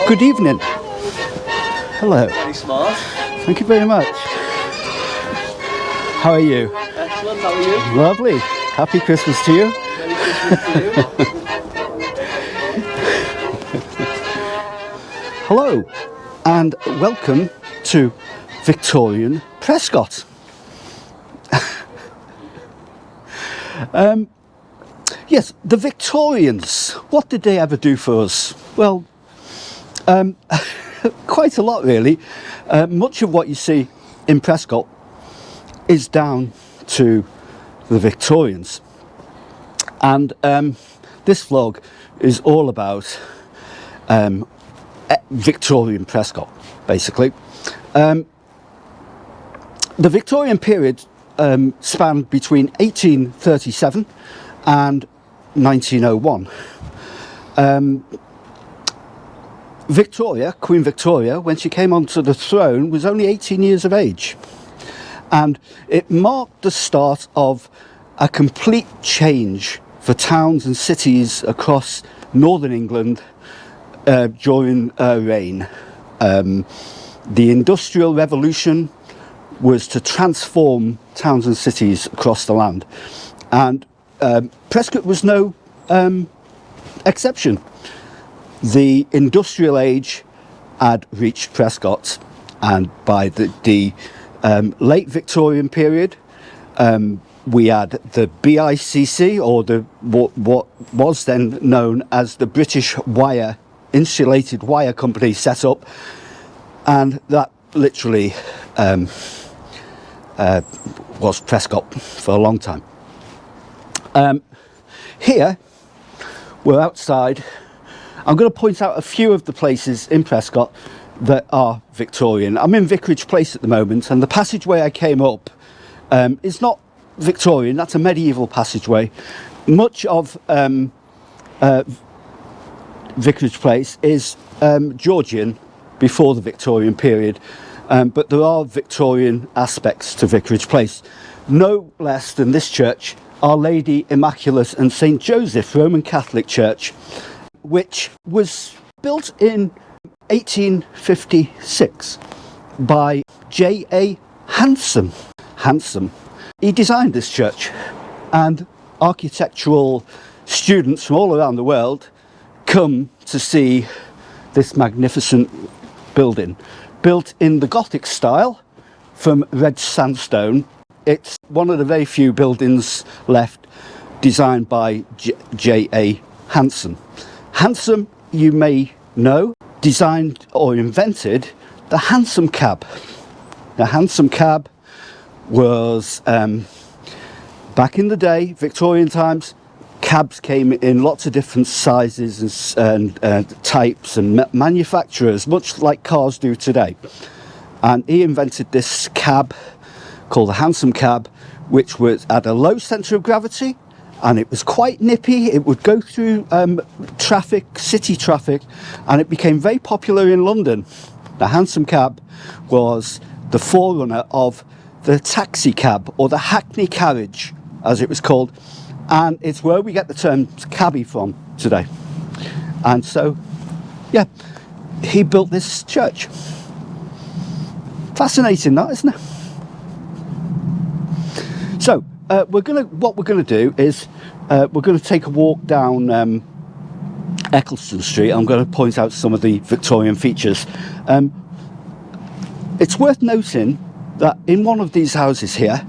Good evening. Hello. Very smart. Thank you very much. How are you? Excellent, how are you? Lovely. Happy Christmas to you. Merry Christmas to you. Hello, and welcome to Victorian Prescot. Yes, the Victorians. What did they ever do for us? Well, quite a lot, really. Much of what you see in Prescot is down to the Victorians. And this vlog is all about Victorian Prescot, basically. The Victorian period spanned between 1837 and 1901. Victoria, Queen Victoria, when she came onto the throne, was only 18 years of age. And it marked the start of a complete change for towns and cities across northern England during her reign. The Industrial Revolution was to transform towns and cities across the land. And Prescot was no exception. The industrial age had reached Prescot, and by the late Victorian period, we had the BICC, or what was then known as the British Insulated Wire Company, set up, and that literally was Prescot for a long time. Here we're outside. I'm going to point out a few of the places in Prescot that are Victorian. I'm in Vicarage Place at the moment, and the passageway I came up is not Victorian. That's a medieval passageway. Much of Vicarage Place is Georgian, before the Victorian period, but there are Victorian aspects to Vicarage Place. No less than this church, Our Lady Immaculate and St Joseph Roman Catholic Church, which was built in 1856 by J.A. Hansom. He designed this church, and architectural students from all around the world come to see this magnificent building, built in the Gothic style from red sandstone. It's one of the very few buildings left designed by J.A. Hansom. Hansom, you may know, designed or invented the Hansom Cab. The Hansom Cab was, back in the day, Victorian times, cabs came in lots of different sizes and types and manufacturers, much like cars do today. And he invented this cab called the Hansom Cab, which had a low centre of gravity, and it was quite nippy. It would go through city traffic, and it became very popular in London. The Hansom Cab was the forerunner of the taxi cab, or the hackney carriage, as it was called, and it's where we get the term cabbie from today. And so, yeah, he built this church. Fascinating, that, isn't it? So, what we're gonna do is we're gonna take a walk down Eccleston Street. I'm going to point out some of the Victorian features. It's worth noting that in one of these houses here,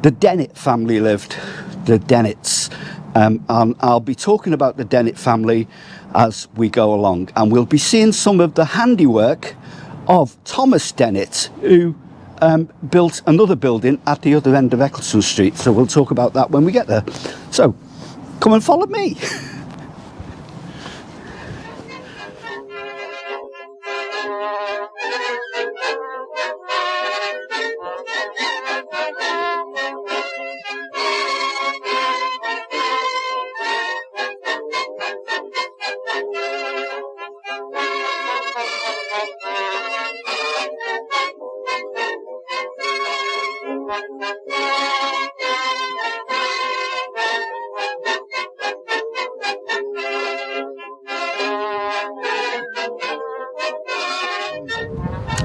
the Dennett family lived. The Dennets, and I'll be talking about the Dennett family as we go along, and we'll be seeing some of the handiwork of Thomas Dennett, who built another building at the other end of Eccleston Street. So we'll talk about that when we get there. So come and follow me.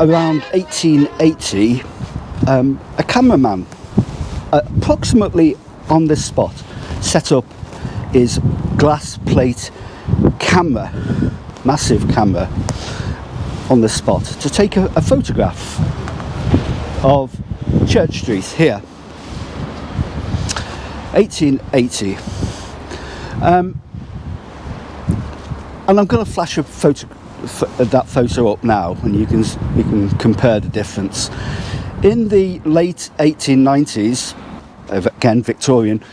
around 1880, a cameraman, approximately on this spot, set up his glass plate camera, massive camera, on this spot to take a photograph of Church Street here. 1880. And I'm going to flash a that photo up now, and you can compare the difference. In the late 1890s, again Victorian,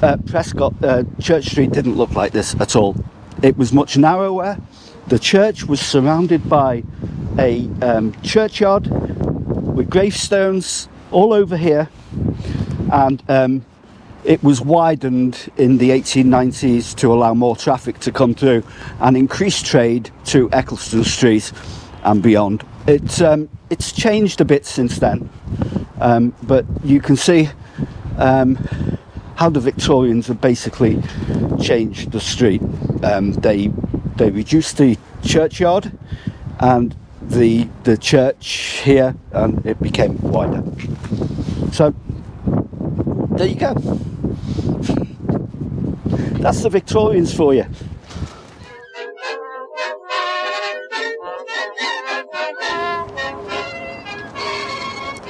Prescot Church Street didn't look like this at all. It was much narrower. The church was surrounded by a churchyard with gravestones all over here, and it was widened in the 1890s to allow more traffic to come through and increase trade to Eccleston Street and beyond. It's changed a bit since then, but you can see how the Victorians have basically changed the street. They reduced the churchyard and the church here, and it became wider. So there you go. That's the Victorians for you.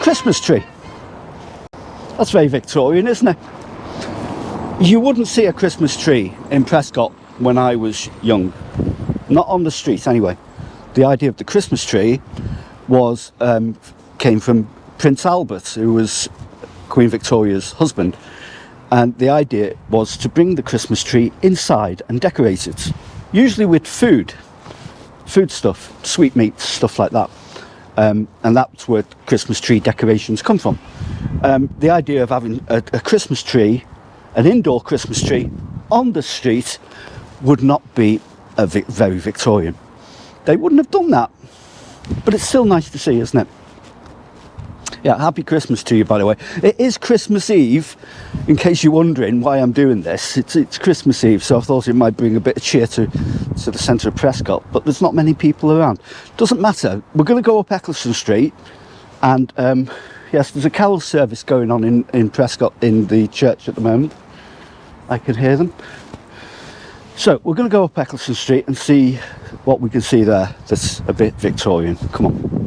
Christmas tree. That's very Victorian, isn't it? You wouldn't see a Christmas tree in Prescot when I was young. Not on the street anyway. The idea of the Christmas tree was came from Prince Albert, who was Queen Victoria's husband, and the idea was to bring the Christmas tree inside and decorate it, usually with food stuff, sweetmeats, stuff like that, and that's where Christmas tree decorations come from. The idea of having a Christmas tree, an indoor Christmas tree on the street, would not be very Victorian. They wouldn't have done that, but it's still nice to see, isn't it? Yeah, happy Christmas to you, by the way. It is Christmas Eve, in case you're wondering why I'm doing this. It's Christmas Eve, so I thought it might bring a bit of cheer to the centre of Prescot, but there's not many people around. Doesn't matter. We're going to go up Eccleston Street, and yes, there's a carol service going on in Prescot in the church at the moment. I can hear them. So we're going to go up Eccleston Street and see what we can see there that's a bit Victorian. Come on.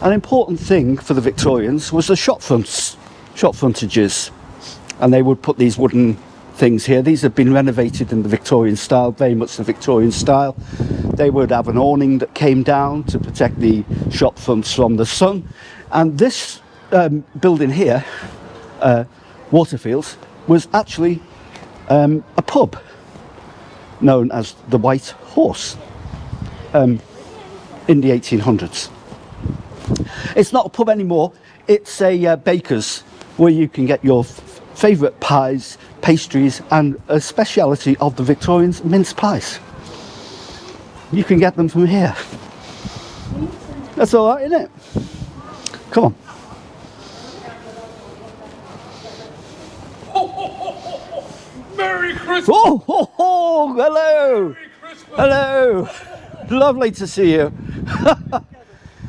An important thing for the Victorians was the shop frontages, and they would put these wooden things here. These have been renovated in the Victorian style, very much the Victorian style. They would have an awning that came down to protect the shop fronts from the sun, and this building here, Waterfields, was actually a pub known as the White Horse in the 1800s. It's not a pub anymore, it's a baker's where you can get your favourite pies, pastries, and a speciality of the Victorians, mince pies. You can get them from here. That's all right, isn't it? Come on. Merry Christmas! Oh, ho, ho, hello! Merry Christmas! Hello! Lovely to see you.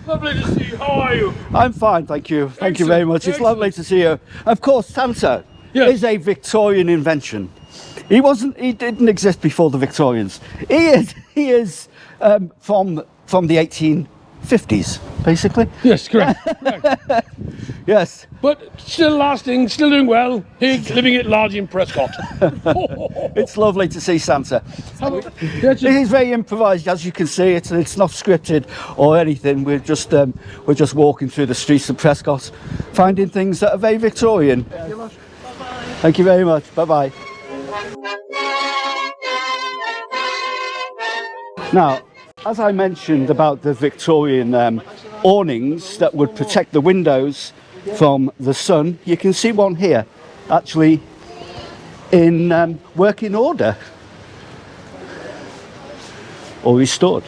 Lovely to see you. How are you? I'm fine, thank you. Thank you very much. It's Excellent. lovely to see you. Of course, Santa is a Victorian invention. He didn't exist before the Victorians. He is from the 1850s, basically. Yes, correct. correct. Yes. But still lasting, still doing well. He's living it large in Prescott. It's lovely to see Santa. Yes, It is very improvised, as you can see. It's not scripted or anything. We're just walking through the streets of Prescott, finding things that are very Victorian. Thank you very much. Bye bye. Now, as I mentioned about the Victorian awnings that would protect the windows from the sun, you can see one here, actually in working order or restored.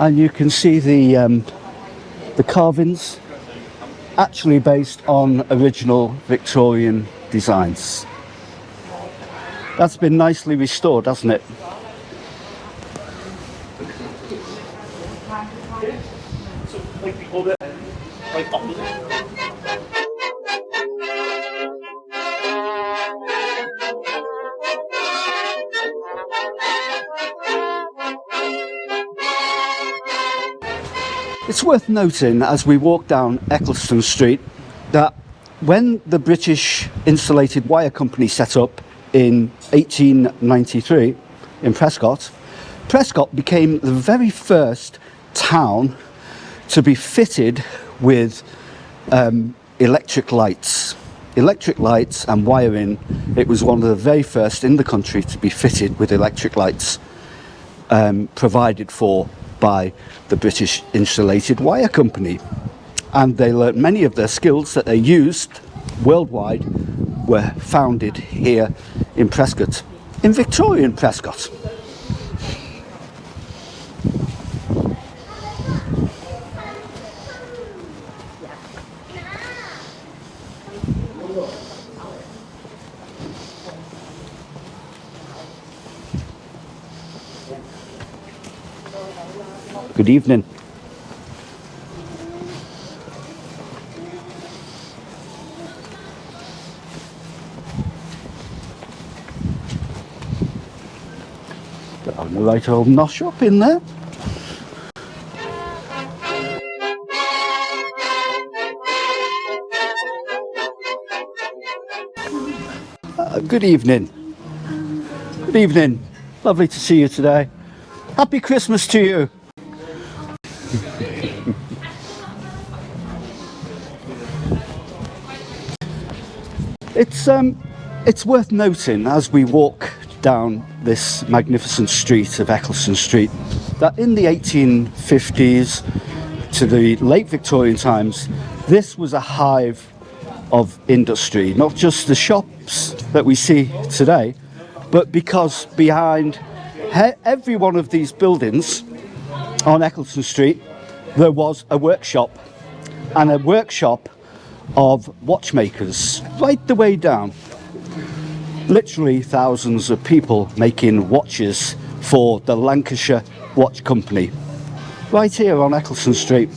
and you can see the carvings actually based on original Victorian designs. That's been nicely restored, hasn't it? It's worth noting as we walk down Eccleston Street that when the British Insulated Wire Company set up in 1893 in Prescot, Prescot became the very first town to be fitted with electric lights. Electric lights and wiring. It was one of the very first in the country to be fitted with electric lights, provided for by the British Insulated Wire Company. And they learnt many of their skills that they used worldwide were founded here in Prescot, in Victorian Prescot. Good evening. Having a right old nosh up in there. Good evening. Good evening. Lovely to see you today. Happy Christmas to you. It's worth noting as we walk down this magnificent street of Eccleston Street that in the 1850s to the late Victorian times, this was a hive of industry, not just the shops that we see today, but because behind every one of these buildings on Eccleston Street there was a workshop, and a workshop of watchmakers right the way down. Literally thousands of people making watches for the Lancashire Watch Company right here on Eccleston Street.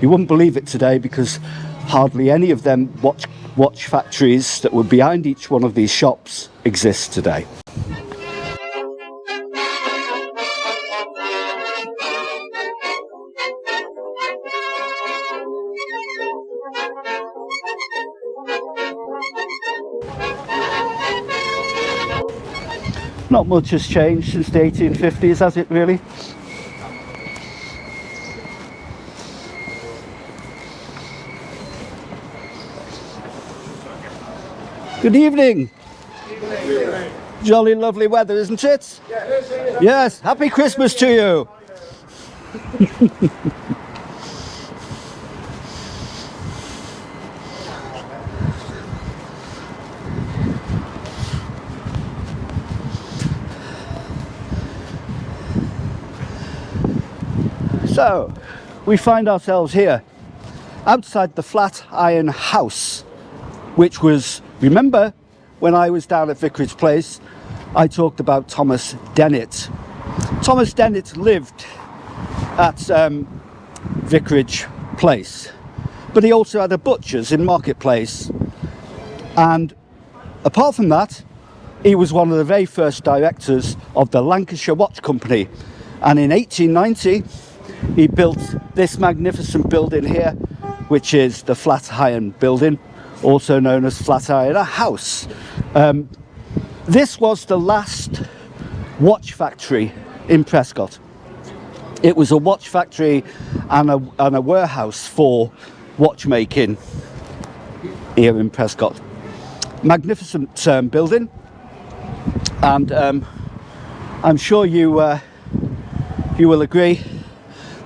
You wouldn't believe it today because hardly any of them watch factories that were behind each one of these shops exist today. Not much has changed since the 1850s, has it really? Good evening. Jolly lovely weather, isn't it? Yes, happy Christmas to you. So, we find ourselves here outside the Flatiron House, which was, remember when I was down at Vicarage Place, I talked about Thomas Dennett. Thomas Dennett lived at Vicarage Place, but he also had a butcher's in Marketplace, and apart from that, he was one of the very first directors of the Lancashire Watch Company, and in 1890 he built this magnificent building here, which is the Flatiron Building, also known as Flatiron House. This was the last watch factory in Prescot. It was a watch factory and a warehouse for watchmaking here in Prescot. Magnificent building, and I'm sure you will agree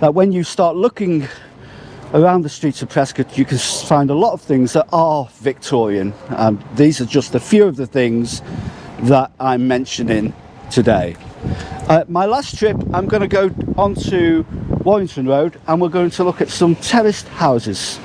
that when you start looking around the streets of Prescot, you can find a lot of things that are Victorian, and these are just a few of the things that I'm mentioning today. My last trip, I'm going to go onto Warrington Road, and we're going to look at some terraced houses.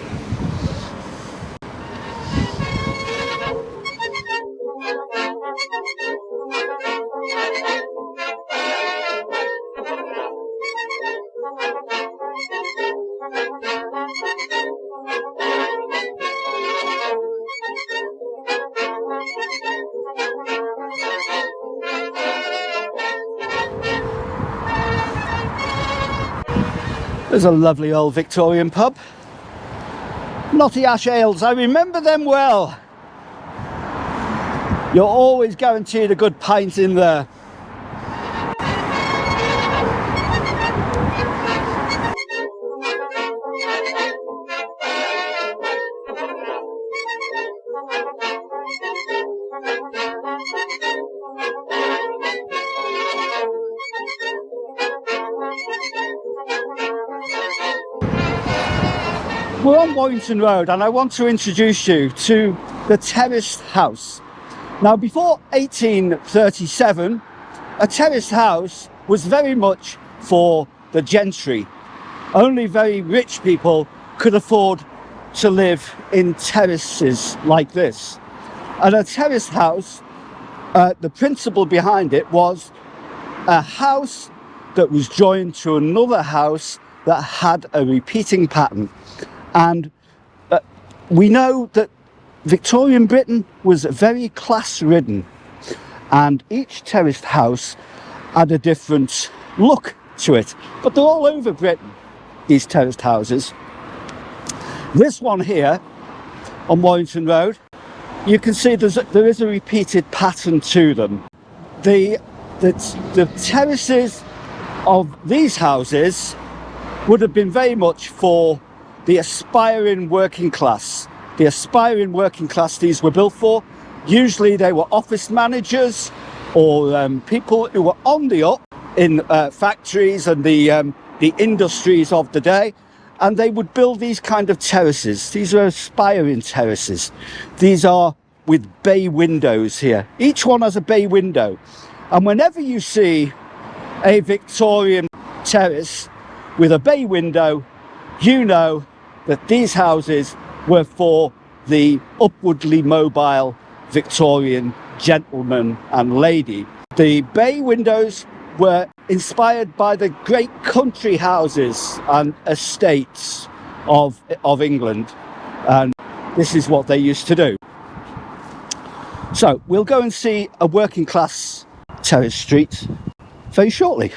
There's a lovely old Victorian pub. Knotty Ash Ales, I remember them well. You're always guaranteed a good pint in there. We're on Warrington Road, and I want to introduce you to the terraced house. Now, before 1837, a terraced house was very much for the gentry. Only very rich people could afford to live in terraces like this. And a terraced house, the principle behind it was a house that was joined to another house that had a repeating pattern. And we know that Victorian Britain was very class-ridden, and each terraced house had a different look to it. But they're all over Britain, these terraced houses. This one here on Warrington Road, you can see there is a repeated pattern to them. The terraces of these houses would have been very much for the aspiring working class. The aspiring working class these were built for. Usually they were office managers or people who were on the up in factories and the industries of the day, and they would build these kind of terraces. These are aspiring terraces. These are with bay windows here. Each one has a bay window, and whenever you see a Victorian terrace with a bay window, you know that these houses were for the upwardly mobile Victorian gentleman and lady. The bay windows were inspired by the great country houses and estates of England, and this is what they used to do. So we'll go and see a working class terrace street very shortly.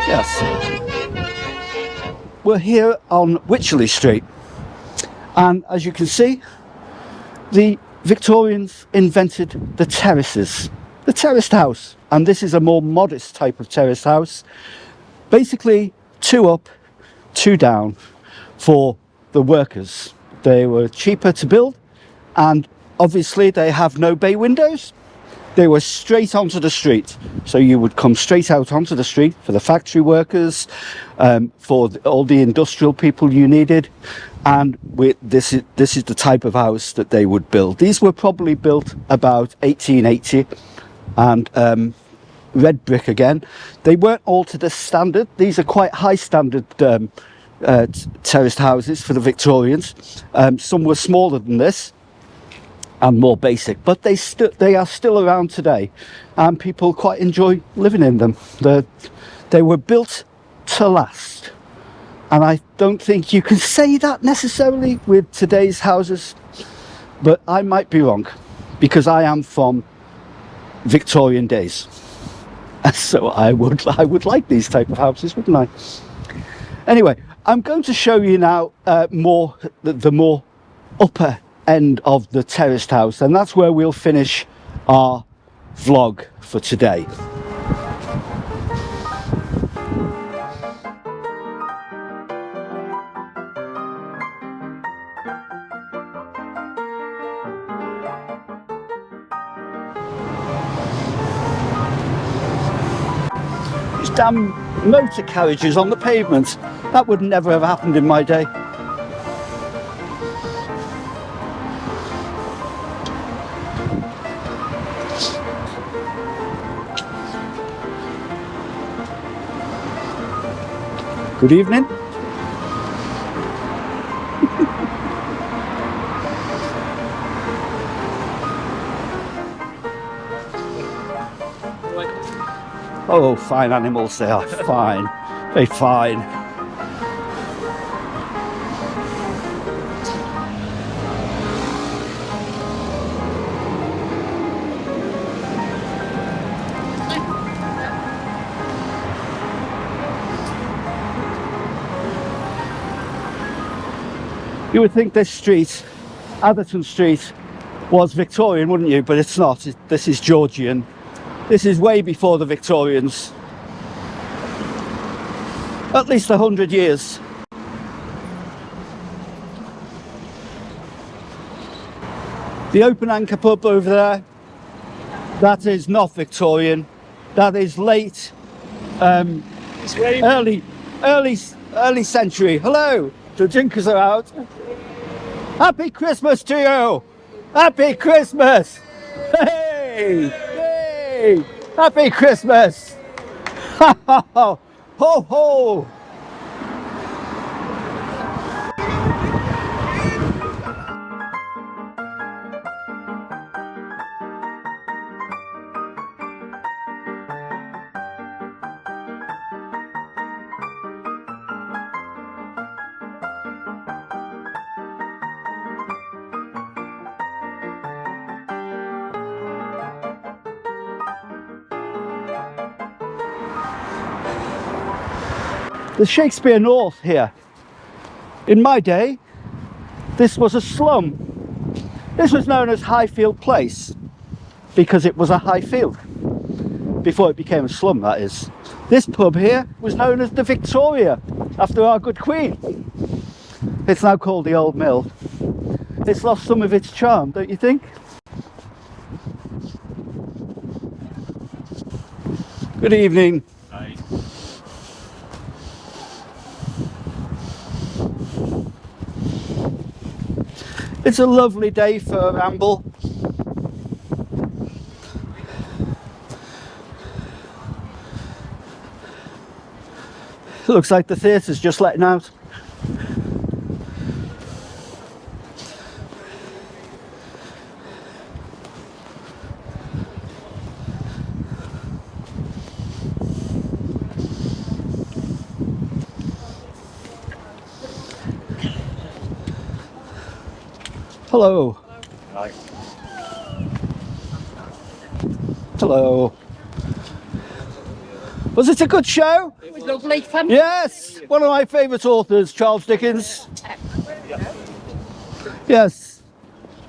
Yes, we're here on Wycherley Street, and as you can see, the Victorians invented the terraces, the terraced house, and this is a more modest type of terraced house, basically 2 up, 2 down for the workers. They were cheaper to build, and obviously they have no bay windows. They were straight onto the street, so you would come straight out onto the street for the factory workers, for all the industrial people you needed, and this is the type of house that they would build. These were probably built about 1880, and red brick again. They weren't all to the standard. These are quite high standard terraced houses for the Victorians. Some were smaller than this and more basic, but they are still around today, and people quite enjoy living in them. They were built to last, and I don't think you can say that necessarily with today's houses, but I might be wrong, because I am from Victorian days, so I would like these type of houses, wouldn't I? Anyway, I'm going to show you now the more upper end of the terraced house, and that's where we'll finish our vlog for today. These damn motor carriages on the pavement, that would never have happened in my day. Good evening. Oh, fine animals they are, fine, very fine. You would think this street, Atherton Street, was Victorian, wouldn't you? But it's not. This is Georgian. This is way before the Victorians. At least 100 years. The Open Anchor pub over there, that is not Victorian. That is late, early century. Hello, the drinkers are out. Happy Christmas to you! Happy Christmas! Hey! Hey! Happy Christmas! Ha ha ha! Ho ho! The Shakespeare North here. In my day, this was a slum. This was known as Highfield Place because it was a high field before it became a slum, that is. This pub here was known as the Victoria after our good Queen. It's now called the Old Mill. It's lost some of its charm, don't you think? Good evening. Hi. It's a lovely day for a ramble. It looks like the theatre's just letting out. Hello. Hi. Hello. Was it a good show? It was lovely, fun. Yes, one of my favourite authors, Charles Dickens. Yes.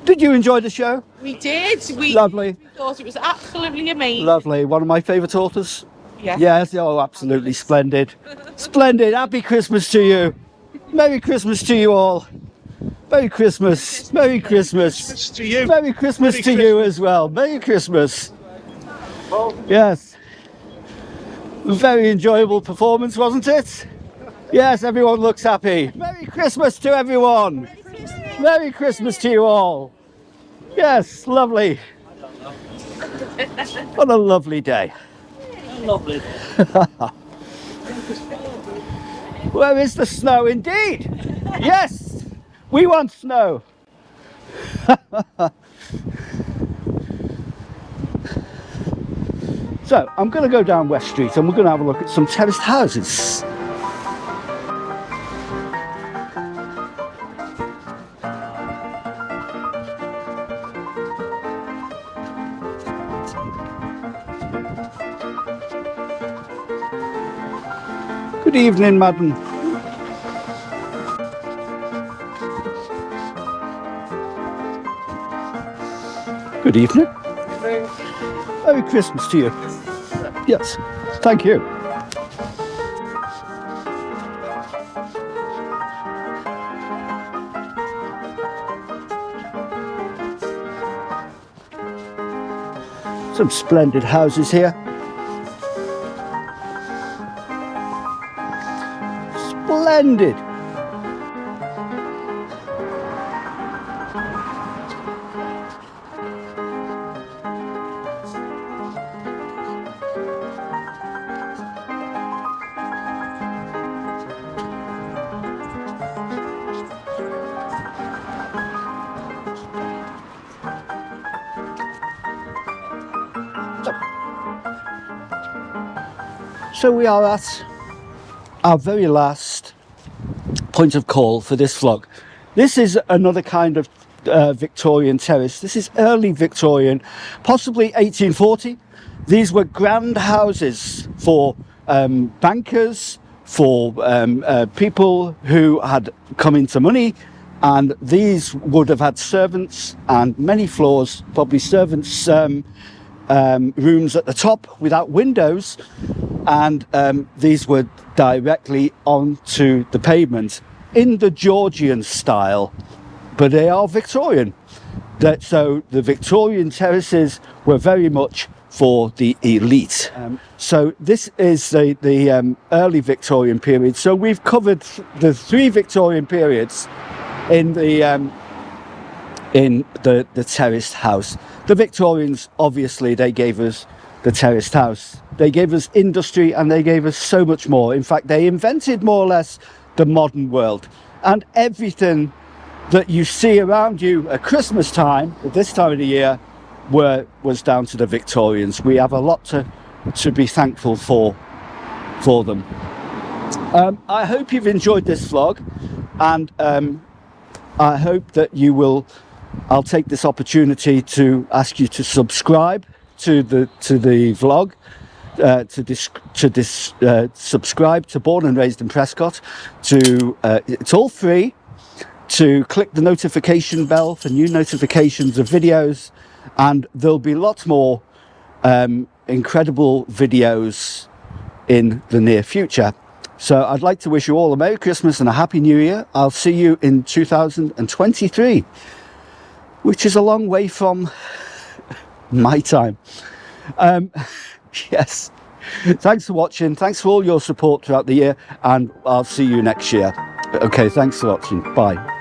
Did you enjoy the show? We did. Lovely. We thought it was absolutely amazing. Lovely. One of my favourite authors. Yes. Yes, oh, absolutely splendid. Splendid. Happy Christmas to you. Merry Christmas to you all. Merry Christmas. Merry Christmas. To you. Merry Christmas Merry to you as well. Merry Christmas. Yes. Very enjoyable performance, wasn't it? Yes, everyone looks happy. Merry Christmas to everyone. Merry Christmas to you all. Yes, lovely. What a lovely day. Lovely. Where is the snow indeed? Yes, we want snow. So I'm going to go down West Street and we're going to have a look at some terraced houses. Good evening, madam. Good evening. Merry Christmas to you. Yes, thank you. Some splendid houses here. Splendid. So we are at our very last point of call for this vlog. This is another kind of Victorian terrace. This is early Victorian, possibly 1840. These were grand houses for bankers, for people who had come into money, and these would have had servants and many floors, probably servants' rooms at the top without windows, and these were directly onto the pavement in the Georgian style, but they are Victorian. So the Victorian terraces were very much for the elite. So this is the early Victorian period. So we've covered the three Victorian periods in the terraced house. The Victorians, obviously, they gave us the terraced house. They gave us industry, and they gave us so much more. In fact, they invented more or less the modern world. And everything that you see around you at Christmas time, at this time of the year, was down to the Victorians. We have a lot to be thankful for them. I hope you've enjoyed this vlog, and I hope that you will. I'll take this opportunity to ask you to subscribe to the vlog, subscribe to Born and Raised in Prescot. It's all free. To click the notification bell for new notifications of videos, and there'll be lots more incredible videos in the near future. So I'd like to wish you all a Merry Christmas and a Happy New Year. I'll see you in 2023, which is a long way from my time. Yes. Thanks for watching. Thanks for all your support throughout the year, and I'll see you next year. Okay, thanks for watching. Bye.